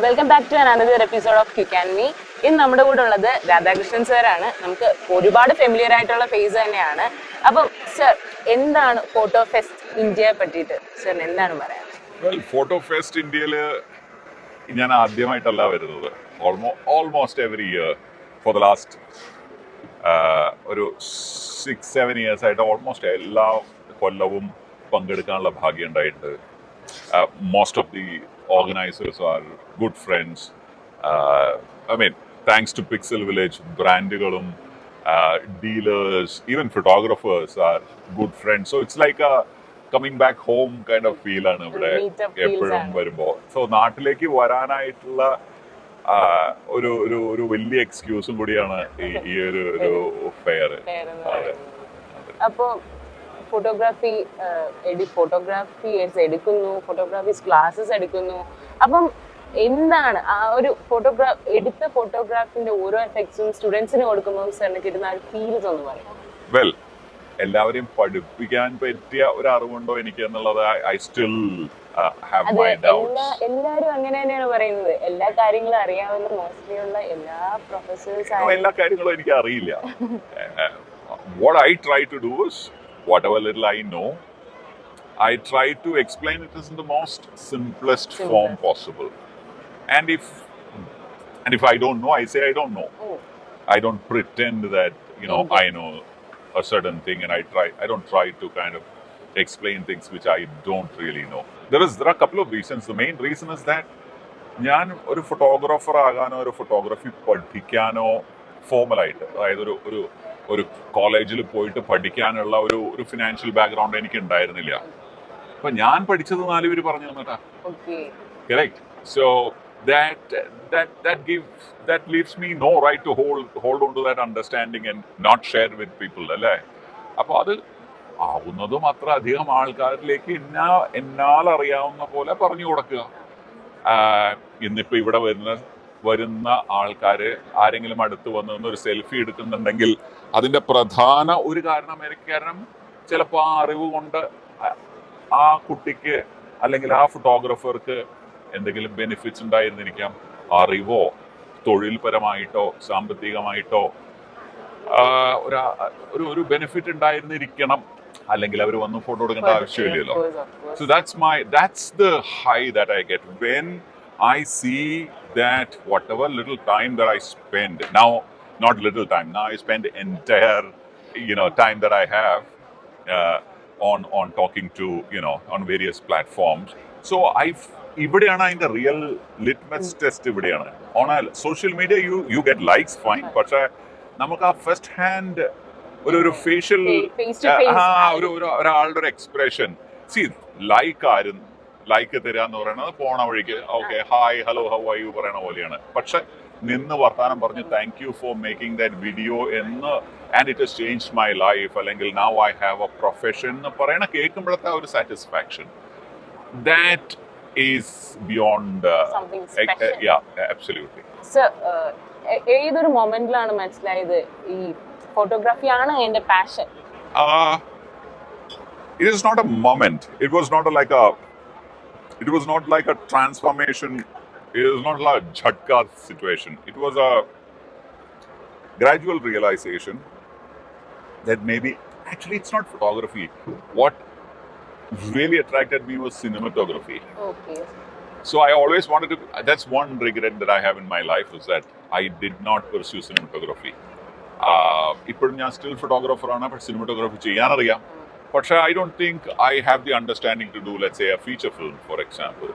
Welcome back to another episode of quick and me. ഇന്ന് നമ്മുടെ കൂടെ ഉള്ളത് രാധാകൃഷ്ണൻ സാറാണ്. നമുക്ക് ഒരുപാട് ഫെമിലിയർ ആയിട്ടുള്ള ഫേസ് തന്നെയാണ്. അപ്പം സർ, എന്താണ് ഫോട്ടോ ഫെസ്റ്റ് ഇന്ത്യയെ പറ്റിയിട്ട് സാറിന് എന്താണ് പറയാൻ? ഫോട്ടോ ഫെസ്റ്റ് ഇന്ത്യയിൽ ഞാൻ ആദ്യമായിട്ടല്ല വരുന്നത്. Almost every year for the last ഒരു 6-7 years ആയിട്ട് ഓൾമോസ്റ്റ് എല്ലാ കൊല്ലവും പങ്കെടുക്കാനുള്ള ഭാഗ്യം ഉണ്ടായിട്ടുണ്ട്. Most of the organizers are good friends. I mean, thanks to Pixel Village, brandകളും dealers, even photographers are good friends. So it's like a coming back home kind of feel ആണ് ഇവിടെ എപ്പോഴും വരുമ്പോൾ. സോ നാട്ടിലേക്ക് വരാനായിട്ടുള്ള ഒരു വലിയ എക്സ്ക്യൂസും കൂടിയാണ് ഈ ഒരു ഫെയർ. അപ്പോ ഫോട്ടോഗ്രാഫി എടുക്കുന്നു, ഫോട്ടോഗ്രാഫീസ് ക്ലാസ്സസ് എടുക്കുന്നു. അപ്പം എന്താണ് ആ ഒരു എടുത്ത ഫോട്ടോഗ്രാഫിന്റെ ഓരോ എഫക്ട്സും സ്റ്റുഡൻസിന് കൊടുക്കുമ്പോൾ സാറിന് കിട്ടുന്ന ആ ഫീൽസ് ഒന്ന് പറയാം. വെൽ, എല്ലാവരെയും പഠിപ്പിക്കാൻ പറ്റിയ ഒരു അറിവുണ്ടോ എനിക്ക് എന്നുള്ളത് I still have my doubts. എല്ലാവരും അങ്ങനെ തന്നെയാണ് പറയുന്നത്. എല്ലാ കാര്യങ്ങളും അറിയാവുന്ന മോസ്റ്റ്ലി ഉള്ള എല്ലാ പ്രൊഫസേഴ്സ് എല്ലാ കാര്യങ്ങളും എനിക്ക് അറിയില്ല. What I try to do is whatever little I know, I try to explain it in the most simplest form possible. And if I don't know, I say I don't know. I don't pretend that I know a certain thing, and I don't try to kind of explain things which I don't really know. There are a couple of reasons. The main reason is that ഞാൻ ഒരു photographer ആകാനോ ഒരു photography പഠിക്കാനോ ഫോർമലായിട്ട്, അതായത് ഒരു കോളേജിൽ പോയിട്ട് പഠിക്കാനുള്ള ഒരു ഫിനാൻഷ്യൽ ബാക്ക്ഗ്രൗണ്ട് എനിക്ക് ഉണ്ടായിരുന്നില്ല. അപ്പൊ ഞാൻ പഠിച്ചത് 4 പേര് പറഞ്ഞു തന്നിട്ടാ. Correct. So that leaves me no right to hold on to that understanding and not share with people, അല്ലേ? അപ്പൊ അത് ആവുന്നതും അത്ര അധികം ആൾക്കാരിലേക്ക് എന്നാൽ അറിയാവുന്ന പോലെ പറഞ്ഞു കൊടുക്കുക. ഇന്നിപ്പോ ഇവിടെ വരുന്ന ആൾക്കാര് ആരെങ്കിലും അടുത്ത് വന്ന് ഒരു സെൽഫി എടുക്കുന്നുണ്ടെങ്കിൽ അതിന്റെ പ്രധാന ഒരു കാരണം ചിലപ്പോൾ ആ അറിവ് കൊണ്ട് ആ കുട്ടിക്ക് അല്ലെങ്കിൽ ആ ഫോട്ടോഗ്രാഫർക്ക് എന്തെങ്കിലും ബെനിഫിറ്റ്സ് ഉണ്ടായിരുന്നിരിക്കാം. അറിവോ തൊഴിൽപരമായിട്ടോ സാമ്പത്തികമായിട്ടോ ഒരു ബെനിഫിറ്റ് ഉണ്ടായിരുന്നിരിക്കണം, അല്ലെങ്കിൽ അവർ വന്ന് ഫോട്ടോ എടുക്കേണ്ട ആവശ്യമില്ലല്ലോ. So that's the high that I get when I see that whatever little time that I spend now, not little time, now I spend entire time that I have on talking to on various platforms. So ഇവിടെയാണ് അതിന്റെ real litmus test. ഇവിടെയാണ് on social media you get likes, fine. പക്ഷെ നമുക്ക് ആ first hand ഒരു facial ഒരാളുടെ ഒരു expression, like തരിക എന്ന് പറയുന്നത് പോണ വഴിക്ക് okay hi hello how are you പറയണ പോലെയാണ്. പക്ഷെ നിന്ന് വർത്താനം പറഞ്ഞ് thank you for making that video എന്ന്, and it has changed my life, അല്ലെങ്കിൽ now I have a profession എന്ന് പറയണ കേൾക്കുമ്പോഴത്തെ ആ ഒരു satisfaction, that is beyond. Absolutely. ഏതൊരു മൊമെന്റിലാണ് മനസ്സിലായത് ഈ ഫോട്ടോഗ്രാഫിയാണ് എന്റെ passion? It is not a moment. It was not like a transformation. It was not like a Chakyat situation. It was a gradual realization that maybe actually it's not photography. What really attracted me was cinematography. Okay. So I always wanted to. That's one regret that I have in my life, is that I did not pursue cinematography. ഇപ്പോഴും ഞാൻ still ഫോട്ടോഗ്രാഫറാണ്, പക്ഷെ cinematography ചെയ്യാനറിയാം. പക്ഷെ I don't think I have the understanding to do let's say a feature film for example.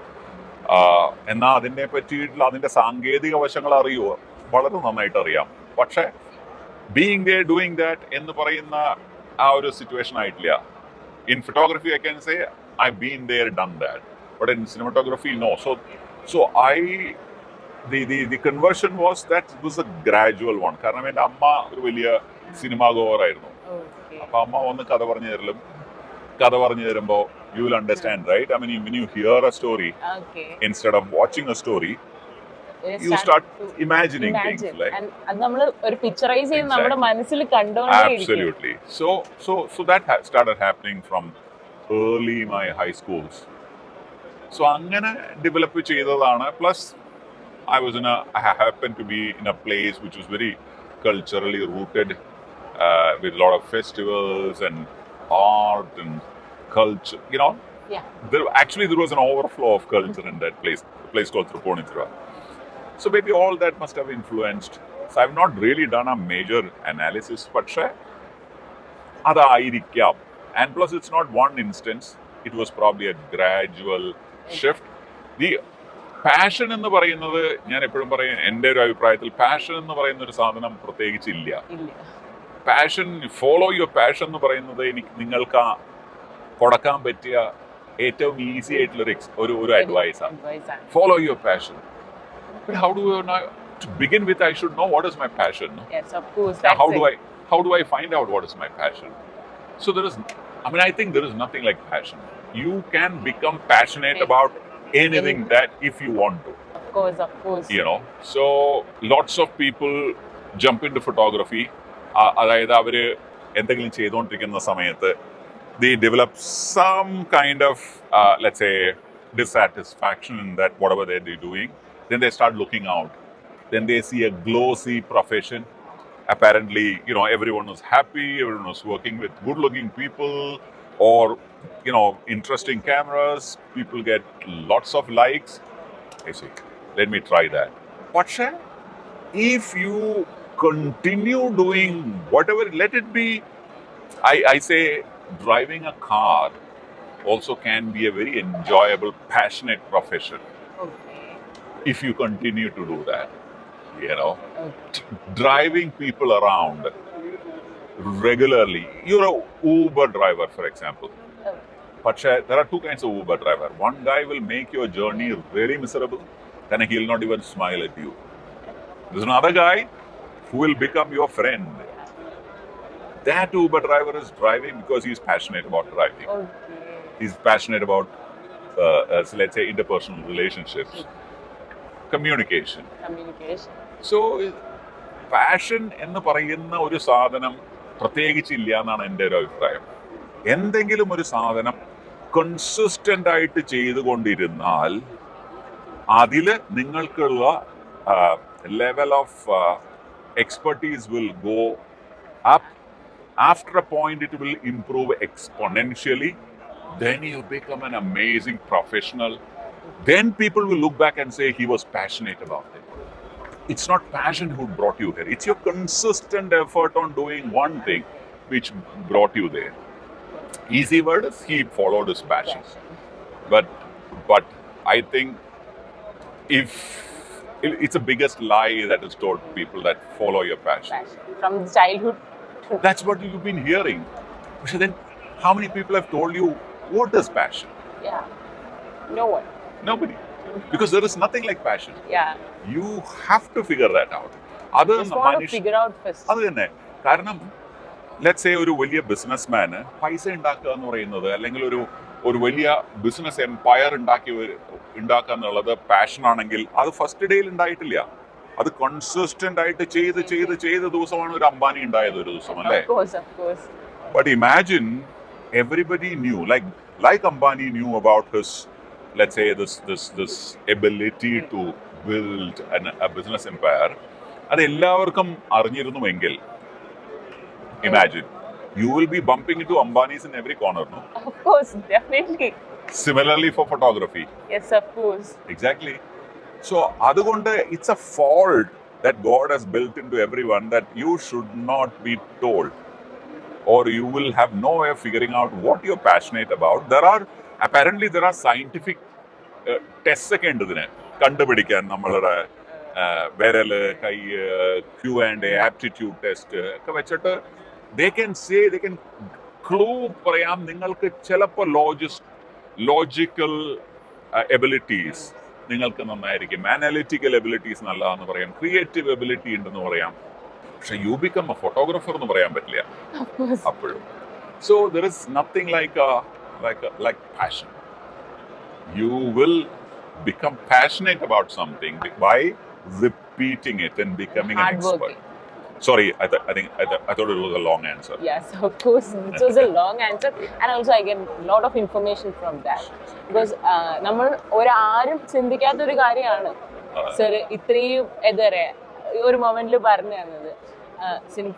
എന്നാൽ അതിനെ പറ്റിയിട്ടുള്ള അതിന്റെ സാങ്കേതിക വശങ്ങൾ അറിയുമോ? വളരെ നന്നായിട്ട് അറിയാം. പക്ഷെ ബീയിങ് ദേ ഡൂയിങ് ദാറ്റ് എന്ന് പറയുന്ന ആ ഒരു സിറ്റുവേഷൻ ആയിട്ടില്ല. In photography I can say I been there done that, but in cinematography no. So the conversion was a gradual one. കാരണം എൻ്റെ അമ്മ ഒരു വലിയ സിനിമാ ഗോവറായിരുന്നു. അപ്പൊ അമ്മ വന്ന് കഥ പറഞ്ഞു തരുമ്പോൾ you will understand, right? I mean, when you hear a story, instead of watching a story, you start imagining things, like, and അത് നമ്മൾ ഒരു പിക്ചറൈസ് ചെയ്ത് നമ്മുടെ മനസ്സിൽ കണ്ടുകൊണ്ടേയിരിക്കും. Absolutely. So that started happening from early my high schools. So അങ്ങനെ develop ചെയ്തതാണ്. Plus I happened to be in a place which was very culturally rooted, with a lot of festivals and art and culture. Yeah. There was an overflow of culture in that place, a place called Tripunithura. So maybe all that must have influenced. So I've not really done a major analysis, but അതായിരിക്കാം. And plus, it's not one instance. It was probably a gradual shift. The passion എന്ന് പറയുന്നത്, ഞാൻ എപ്പോഴും പറയും, എൻ്റെ ഒരു അഭിപ്രായത്തിൽ passion എന്ന് പറയുന്ന ഒരു സാധനം പ്രത്യേകിച്ചില്ല. പാഷൻ, ഫോളോ യുവർ പാഷൻ എന്ന് പറയുന്നത് നിങ്ങൾക്ക് കൊടുക്കാൻ പറ്റിയ ഏറ്റവും ഈസി ആയിട്ടുള്ള ഒരു അഡ്വൈസാണ്. Follow your passion. But how do to begin with, I should know what is my passion. No? Yes, of course. Now, how do I find out what is my passion? So I think there is nothing like passion. You can become passionate about anything that if you want to. Of course. So lots of people jump into photography. അതായത് അവര് എന്തെങ്കിലും ചെയ്തുകൊണ്ടിരിക്കുന്ന സമയത്ത് they develop some kind of let's say dissatisfaction in that whatever they're doing. Then they start looking out. Then they see a glossy profession. Apparently, everyone was happy, everyone was working with good-looking people, or, interesting cameras. People get lots of likes. I say, let me try that. But if you continue doing whatever, let it be, I say, driving a car also can be a very enjoyable, passionate profession. If you continue to do that, driving people around regularly. You're an Uber driver, for example. But there are two kinds of Uber driver. One guy will make your journey really miserable, then he'll not even smile at you. There's another guy who will become your friend. That Uber driver is driving because he's passionate about driving. He's passionate about, let's say, interpersonal relationships. Communication. So, passion എന്ന് പറയുന്ന ഒരു സാധനം പ്രത്യേകിച്ചില്ല എന്നാണ് എൻ്റെ ഒരു അഭിപ്രായം. എന്തെങ്കിലും ഒരു സാധനം കൺസിസ്റ്റന്റ് ആയിട്ട് ചെയ്തുകൊണ്ടിരുന്നാൽ അതിൽ നിങ്ങൾക്കുള്ള level of expertise will go up. After a point, it will improve exponentially. Then you become an amazing professional. Then people will look back and say he was passionate about it. It's not passion who brought you here. It's your consistent effort on doing one thing which brought you there. Easy word is he followed his passion. But I think it's the biggest lie that is told to people that follow your passion. From childhood. That's what you've been hearing. So then, how many people have told you what is passion? Yeah. No one. Nobody. Because there is nothing like passion. Yeah. You have to figure that out. Just want to figure out first. അത് തന്നെ. കാരണം let's say ഒരു വലിയ ബിസിനസ്മാന് പൈസ ഉണ്ടാക്കുക എന്ന് പറയുന്നത്, അല്ലെങ്കിൽ ഒരു വലിയ ബിസിനസ് എംപയർ ഉണ്ടാക്കുക എന്നുള്ളത് പാഷൻ ആണെങ്കിൽ അത് ഫസ്റ്റ് ഡേയിൽ ഉണ്ടായിട്ടില്ല. അത് കൺസിസ്റ്റന്റ് ആയിട്ട് ചെയ്ത് ദിവസമാണ് ഒരു അംബാനി ഉണ്ടായത് ഒരു ദിവസം, അല്ലേ? But imagine everybody knew, like Ambani knew about his, let's say, this ability to build a business empire. അത് എല്ലാവർക്കും അറിഞ്ഞിരുന്നുവെങ്കിൽ, imagine, you will be bumping into Ambanis in every corner, no? Of course, definitely. Similarly for photography. Yes, of course. Exactly. So, അതുകൊണ്ട് it's a fault that God has built into everyone that you should not be told, or you will have no way of figuring out what you're passionate about. There are scientific tests ഒക്കെ ഉണ്ട് ഇതിനെ കണ്ടുപിടിക്കാൻ. നമ്മളുടെ വിരല്, കൈ, Q&A, aptitude test ഒക്കെ വെച്ചിട്ട് they can clue പറയാം നിങ്ങൾക്ക് ചിലപ്പോൾ ലോജിക്കൽ എബിലിറ്റീസ് നിങ്ങൾക്ക് നന്നായിരിക്കും, അനാലിറ്റിക്കൽ എബിലിറ്റീസ് നല്ലതാണെന്ന് പറയാം, ക്രിയേറ്റീവ് എബിലിറ്റി ഉണ്ടെന്ന് പറയാം. പക്ഷെ യു ബിക്കം എ ഫോട്ടോഗ്രാഫർ എന്ന് പറയാൻ പറ്റില്ല അപ്പോഴും. So there is nothing like passion. You will become passionate about something by repeating it and becoming an expert. Sorry, I thought it was a long answer. Yes, of course, it was a long answer, and also I get a lot of information from that, because നമ്മൾ ഒരാരും ചിന്തിക്കാത്ത ഒരു കാര്യമാണ് sir ഇത്രയും എന്താ പറയാ ഒരു മൊമെന്റിൽ പറഞ്ഞു തന്നത്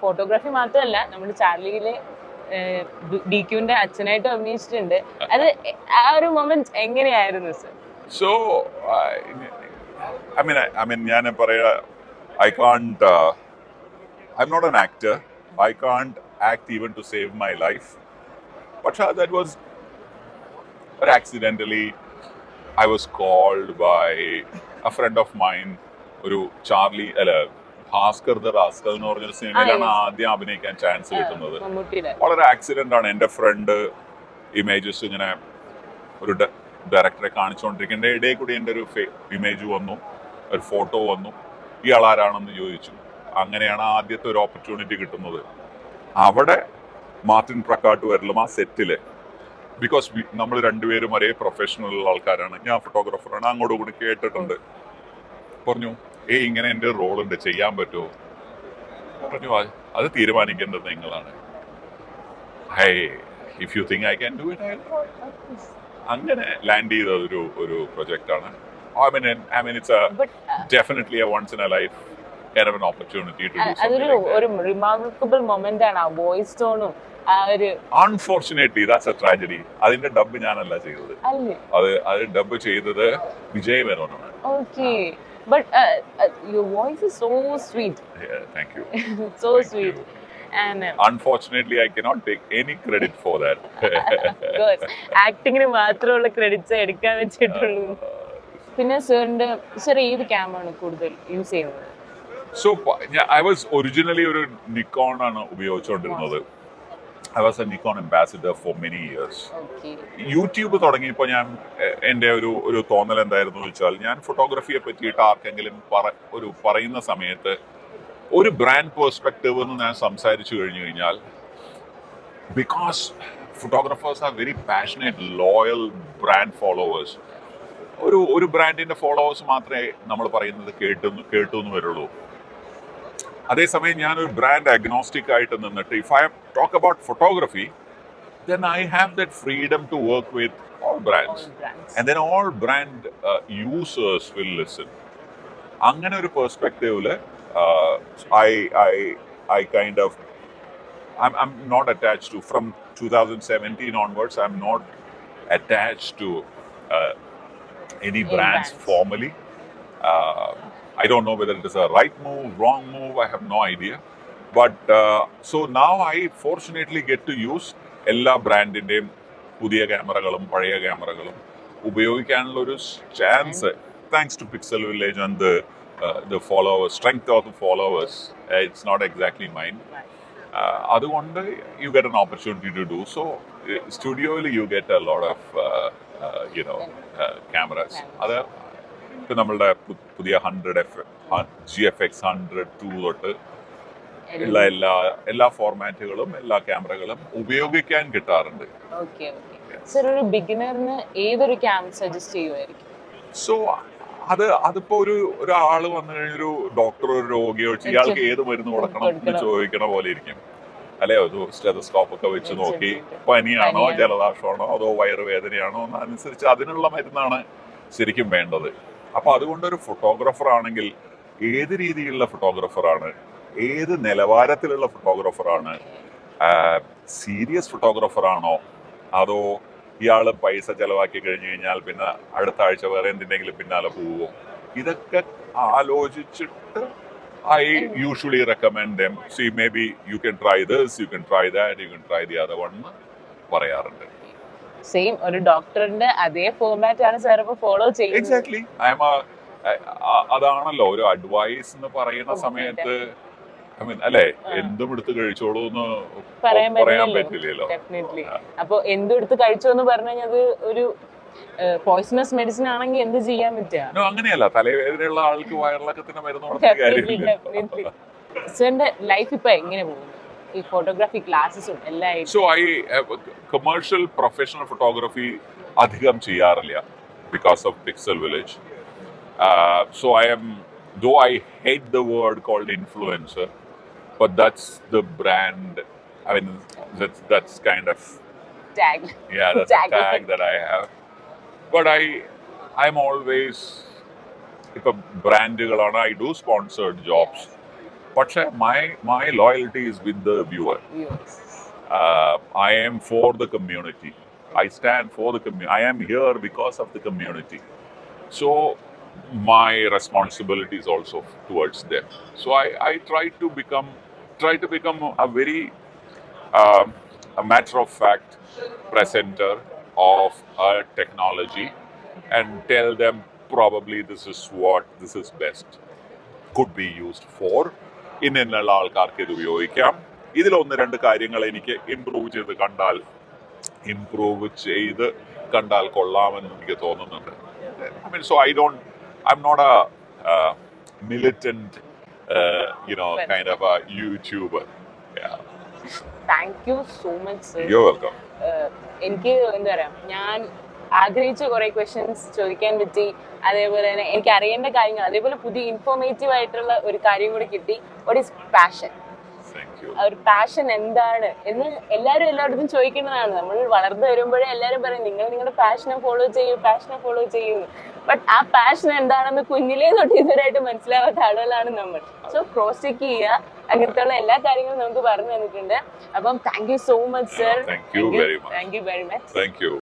ഫോട്ടോഗ്രാഫി മാത്രമല്ല നമ്മുടെ ചാർലിയിലെ DQന്റെ അച്ഛനായിട്ട് അഭിനയിച്ചിട്ടുണ്ട്. അത് ആ ഒരു മൊമെന്റ് എങ്ങനെയായിരുന്നു സർ? So, I mean, ഞാൻ പറയാ, I can't, I'm not an actor. I can't act even to save my life. But that was, but accidentally, I was called by a friend of mine, ഒരു Charlie അല്ല Bhaskar the rascal എന്ന് പറഞ്ഞൊരു സിനിമയിലാണ് ആദ്യം അഭിനയിക്കാൻ chance കിട്ടുന്നത്. വളരെ accident ആണ്. എൻ്റെ ഫ്രണ്ട് ഇമേജസ് ഇങ്ങനെ ഒരു ഡയറക്ടറെ കാണിച്ചുകൊണ്ടിരിക്കേണ്ട ഇടയിൽ കൂടി എൻ്റെ ഒരു ഇമേജ് വന്നു, ഒരു ഫോട്ടോ വന്നു. ഇയാൾ ആരാണെന്ന് ചോദിച്ചു. അങ്ങനെയാണ് ആദ്യത്തെ ഒരു ഓപ്പർച്യൂണിറ്റി കിട്ടുന്നത്. അവിടെ മാർട്ടിൻ പ്രക്കാട്ട് വരലും ആ സെറ്റില്, ബിക്കോസ് നമ്മൾ രണ്ടുപേരും ഒരേ പ്രൊഫഷണൽ ആൾക്കാരാണ്. ഞാൻ ഫോട്ടോഗ്രാഫറാണ്. അങ്ങോട്ടും കൂടി കേട്ടിട്ടുണ്ട്. പറഞ്ഞു, ഇങ്ങനെ എൻ്റെ റോളുണ്ട്, ചെയ്യാൻ പറ്റുമോ? പറഞ്ഞു, അത് തീരുമാനിക്കേണ്ടത് നിങ്ങളാണ്. High, if you think I can do it. അങ്ങനെ ലാൻഡ് ചെയ്ത ഒരു പ്രൊജക്റ്റ് ആണ്. I mean, it's definitely a once in a life kind of an opportunity to do something like that. ഒരു remarkable moment ആണ് ആ വോയിസ് ടോണും ആ ഒരു. Unfortunately, that's a tragedy. അതിന്റെ ഡബ് ഞാനല്ല ചെയ്തത്. അത് ഡബ് ചെയ്തത് Vijay മേനോനാണ്. Okay, but your voice is so sweet. Yeah, thank you. So sweet. And unfortunately, I cannot take any credit for that. Good. Acting-ന് മാത്രമുള്ള ക്രെഡിറ്റ്സ് എടുക്കാൻ വെച്ചിട്ടുള്ളൂ. പിന്നെ സർ ഏത് ക്യാമറയാണ് കൂടുതൽ യൂസ് ചെയ്യുന്നത്? So I was originally ഒരു Nikon ആണ് ഉപയോഗിച്ചുകൊണ്ടിരുന്നത്. I was a Nikon ambassador for many years. YouTube തുടങ്ങിയപ്പോൾ ഞാൻ എൻ്റെ ഒരു തോന്നൽ എന്തായിരുന്നു വെച്ചാൽ, ഞാൻ ഫോട്ടോഗ്രാഫിയെ പറ്റിയിട്ട് ആർക്കെങ്കിലും പറയുന്ന സമയത്ത് ഒരു ബ്രാൻഡ് പെർസ്പെക്റ്റീവ് എന്ന് ഞാൻ സംസാരിച്ചു കഴിഞ്ഞു കഴിഞ്ഞാൽ, because photographers are very passionate loyal brand followers. ഒരു ബ്രാൻഡിന്റെ ഫോളോവേഴ്സ് മാത്രമേ നമ്മൾ പറയുന്നത് കേട്ടു എന്ന് വരുള്ളൂ. അതേസമയം ഞാനൊരു ബ്രാൻഡ് അഗ്നോസ്റ്റിക് ആയിട്ട് നിന്നിട്ട്, if I talk about photography, then I have that freedom to work with all brands. And then all brand users will listen. അങ്ങനെ ഒരു പെർസ്പെക്റ്റീവില് I kind of, I'm not attached to, from 2017 onwards, I'm not attached to any brands formally. I don't know whether it is a right move, wrong move, I have no idea. But so now I fortunately get to use എല്ലാ ബ്രാൻഡിൻ്റെയും പുതിയ ക്യാമറകളും പഴയ ക്യാമറകളും ഉപയോഗിക്കാനുള്ള ഒരു chance, thanks to pixel village and the followers, strength of the followers, it's not exactly mine. അതുകൊണ്ട് you get an opportunity to do so. Studio you get a lot of cameras. അത് ഇപ്പം നമ്മളുടെ പുതിയ 100 GFX 100 തൊട്ട് ഉള്ള എല്ലാ ഫോർമാറ്റുകളും എല്ലാ ക്യാമറകളും ഉപയോഗിക്കാൻ കിട്ടാറുണ്ട്. സർ, ഒരു ബിഗിനറിന് ഏതൊരു ക്യാമറ സജസ്റ്റ് ചെയ്യുമായിരിക്കും? സോ അതിപ്പോ ഒരാള് വന്നു കഴിഞ്ഞൊരു ഡോക്ടർ ഒരു രോഗിയോ ഇയാൾക്ക് ഏത് മരുന്ന് കൊടുക്കണം എന്ന് ചോദിക്കണ പോലെ ഇരിക്കും അല്ലെ. ഒരു സ്റ്റെതസ്കോപ്പ് ഒക്കെ വെച്ച് നോക്കി പനിയാണോ ജലദോഷമാണോ അതോ വയറുവേദനയാണോ എന്നനുസരിച്ച് അതിനുള്ള മരുന്നാണ് ശരിക്കും വേണ്ടത്. അപ്പൊ അതുകൊണ്ടൊരു ഫോട്ടോഗ്രാഫർ ആണെങ്കിൽ ഏത് രീതിയിലുള്ള ഫോട്ടോഗ്രാഫറാണ്, ഏത് നിലവാരത്തിലുള്ള ഫോട്ടോഗ്രാഫറാണ്, സീരിയസ് ഫോട്ടോഗ്രാഫറാണോ അതോ ഇയാള് പൈസ ചെലവാക്കി കഴിഞ്ഞു കഴിഞ്ഞാൽ പിന്നെ അടുത്ത ആഴ്ച വേറെ എന്തിനെങ്കിലും പിന്നാലെ പോവോ, ഇതൊക്കെ ആലോചിച്ചിട്ട് I usually recommend them. See, maybe you can try this, you can try that, you can try the other one. പറയാറുണ്ട്. സെയിം ഒരു ഡോക്ടറിന്റെ അതേ ഫോർമാറ്റ് ആണ് സാർ ഇപ്പോൾ ഫോളോ ചെയ്യുന്നത്. എക്സാക്ട്ലി. അതാണല്ലോ ഒരു അഡ്വൈസ് എന്ന് പറയുന്ന സമയത്ത്, അല്ലെ, എന്തും എടുത്ത് കഴിച്ചോളൂ എന്ന് പറയാൻ പറ്റില്ലല്ലോ. അപ്പൊ എന്തും എടുത്ത് കഴിച്ചോ എന്ന് പറഞ്ഞു കഴിഞ്ഞാൽ അത് ഒരു പോയിസണസ് മെഡിസിൻ ആണെങ്കിൽ എന്ത് ചെയ്യാൻ പറ്റുക? അങ്ങനെയല്ല, തലവേദനയുള്ള ആൾക്ക് വയറിളക്കത്തിന് മരുന്ന് കൊടുക്കുന്ന കാര്യമില്ല. സാറിന്റെ ലൈഫ് ഇപ്പൊ എങ്ങനെ പോകുന്നു? ഈ ഫോട്ടോഗ്രാഫി ക്ലാസ്സസും എല്ലാം. സോ കമേഴ്ഷ്യൽ പ്രൊഫഷണൽ ഫോട്ടോഗ്രാഫി അധികം ചെയ്യാറില്ല because of pixel village. So though I hate the word called influencer, but that's the brand, I mean, that's kind of tag. Yeah, that's a tag that I have. But I'm always ഇപ്പം ബ്രാൻഡുകളാണ്, I do sponsored jobs. പക്ഷെ my loyalty is with the viewer. I am for the community. I stand for the community. I am here because of the community. So my responsibility is also towards them. So I try to become a very a matter of fact presenter of a technology and tell them probably this is best, could be used for ഇന്നുള്ള ആൾക്കാർക്ക് ഇത് ഉപയോഗിക്കാം. ഇതിലൊന്ന് രണ്ട് കാര്യങ്ങൾ എനിക്ക് improve കണ്ടാൽ കൊള്ളാമെന്ന് എനിക്ക് തോന്നുന്നുണ്ട്. I mean, so I'm not a militant kind of a YouTuber. Yeah. Thank you so much, sir. You're welcome. എനിക്ക് എന്താ പറയാ, ഞാൻ ആഗ്രഹിച്ച കുറെ ക്വസ്റ്റ്യൻസ് ചോദിക്കാൻ പറ്റി. അതേപോലെ തന്നെ എനിക്ക് അറിയേണ്ട കാര്യങ്ങൾ, അതേപോലെ പുതിയ ഇൻഫോർമേറ്റീവ് ആയിട്ടുള്ള ഒരു കാര്യം കൂടി കിട്ടി. What is passion? ഒരു പാഷൻ എന്താണ് എന്ന് എല്ലായിടത്തും ചോദിക്കേണ്ടതാണ്. നമ്മൾ വളർന്നു വരുമ്പോഴേ എല്ലാവരും പറയും നിങ്ങൾ നിങ്ങളുടെ പാഷനെ ഫോളോ ചെയ്യൂ. ബട്ട് ആ പാഷൻ എന്താണെന്ന് കുഞ്ഞിലേ തൊട്ട് ഇതുവരായിട്ട് മനസ്സിലാവാത്ത ആളുകളാണ് നമ്മൾ. സോ ക്രോസ് ചെക്ക് ചെയ്യുക, അങ്ങനത്തെ എല്ലാ കാര്യങ്ങളും നമുക്ക് പറഞ്ഞു തന്നിട്ടുണ്ട്. അപ്പം thank you so much, sir. Thank you very much. Thank you very much. Thank you.